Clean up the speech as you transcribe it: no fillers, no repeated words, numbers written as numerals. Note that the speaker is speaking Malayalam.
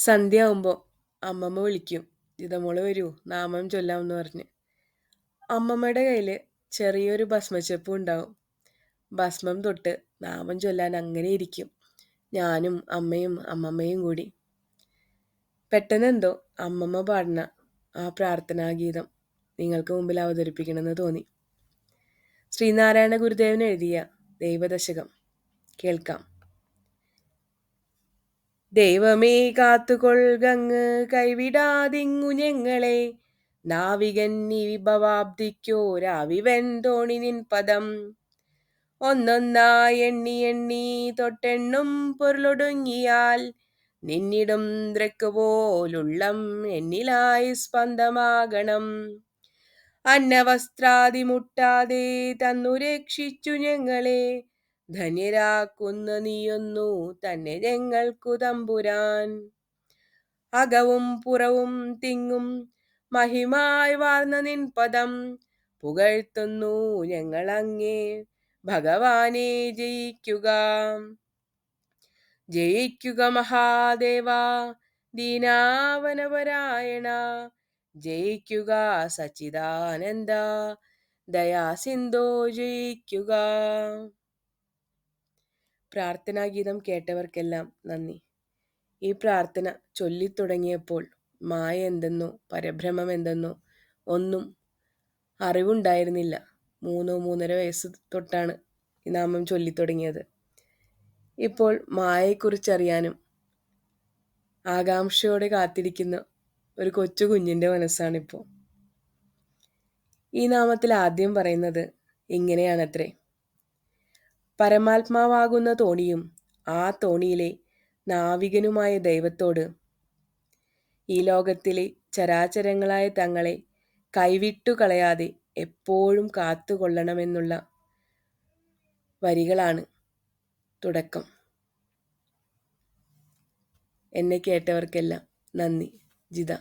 സന്ധ്യയാവുമ്പോൾ അമ്മമ്മ വിളിക്കും. "ജിതമോള് വരൂ, നാമം ചൊല്ലാമെന്ന് പറഞ്ഞ്." അമ്മമ്മയുടെ കയ്യിൽ ചെറിയൊരു ഭസ്മച്ചെപ്പും ഉണ്ടാവും. ഭസ്മം തൊട്ട് നാമം ചൊല്ലാൻ അങ്ങനെ ഇരിക്കും. ഞാനും അമ്മയും അമ്മമ്മയും കൂടി. പെട്ടെന്നെന്തോ അമ്മമ്മ പാടുന്ന ആ പ്രാർത്ഥനാഗീതം നിങ്ങൾക്ക് മുമ്പിൽ അവതരിപ്പിക്കണമെന്ന് തോന്നി. ശ്രീനാരായണ ഗുരുദേവൻ എഴുതിയ ദൈവദശകം കേൾക്കാം. ദൈവമേ കാത്തുകൊൾകങ്ങ് കൈവിടാതിങ്ങു ഞങ്ങളെ, നാവികൻ ഈ വിഭവാബ്ദിക്കോരാവിവൻ തോണി നിൻ പദം. ഒന്നൊന്നായി എണ്ണി എണ്ണി തൊട്ടെണ്ണും പൊരുളൊടുങ്ങിയാൽ, നിന്നിടും ദ്രക്ക് പോലുള്ളം എന്നിലായി സ്പന്ദമാകണം. അന്നവസ്ത്രാദി മുട്ടാതെ തന്നു രക്ഷിച്ചു ഞങ്ങളെ, ധന്യരാക്കുന്ന നീയൊന്നു തന്നെ ഞങ്ങൾക്കു തമ്പുരാൻ. അകവും പുറവും തിങ്ങും മഹിമായി വാർന്ന നിൻ പദം, പുകഴ്ത്തുന്നു ഞങ്ങളങ്ങേ ഭഗവാനെ. ജയിക്കുക ജയിക്കുക മഹാദേവ ദീനാവനപരായണ, ജയിക്കുക സച്ചിദാനന്ദ ദയാസിന്ധോ ജയിക്കുക. പ്രാർത്ഥനാഗീതം കേട്ടവർക്കെല്ലാം നന്ദി. ഈ പ്രാർത്ഥന ചൊല്ലിത്തുടങ്ങിയപ്പോൾ മായ എന്തെന്നോ പരബ്രഹ്മം എന്തെന്നോ ഒന്നും അറിവുണ്ടായിരുന്നില്ല. 3-3.5 വയസ്സ് തൊട്ടാണ് ഈ നാമം ചൊല്ലിത്തുടങ്ങിയത്. ഇപ്പോൾ മായയെക്കുറിച്ചറിയാനും ആകാംക്ഷയോടെ കാത്തിരിക്കുന്ന ഒരു കൊച്ചു കുഞ്ഞിൻ്റെ മനസ്സാണിപ്പോൾ. ഈ നാമത്തിൽ ആദ്യം പറയുന്നത് ഇങ്ങനെയാണത്രേ: പരമാത്മാവാകുന്ന തോണിയും ആ തോണിയിലെ നാവികനുമായ ദൈവത്തോട് ഈ ലോകത്തിലെ ചരാചരങ്ങളായ തങ്ങളെ കൈവിട്ടു കളയാതെ എപ്പോഴും കാത്തുകൊള്ളണമെന്നുള്ള വരികളാണ് തുടക്കം. എന്നെ കേട്ടവർക്കെല്ലാം നന്ദി. ജിത.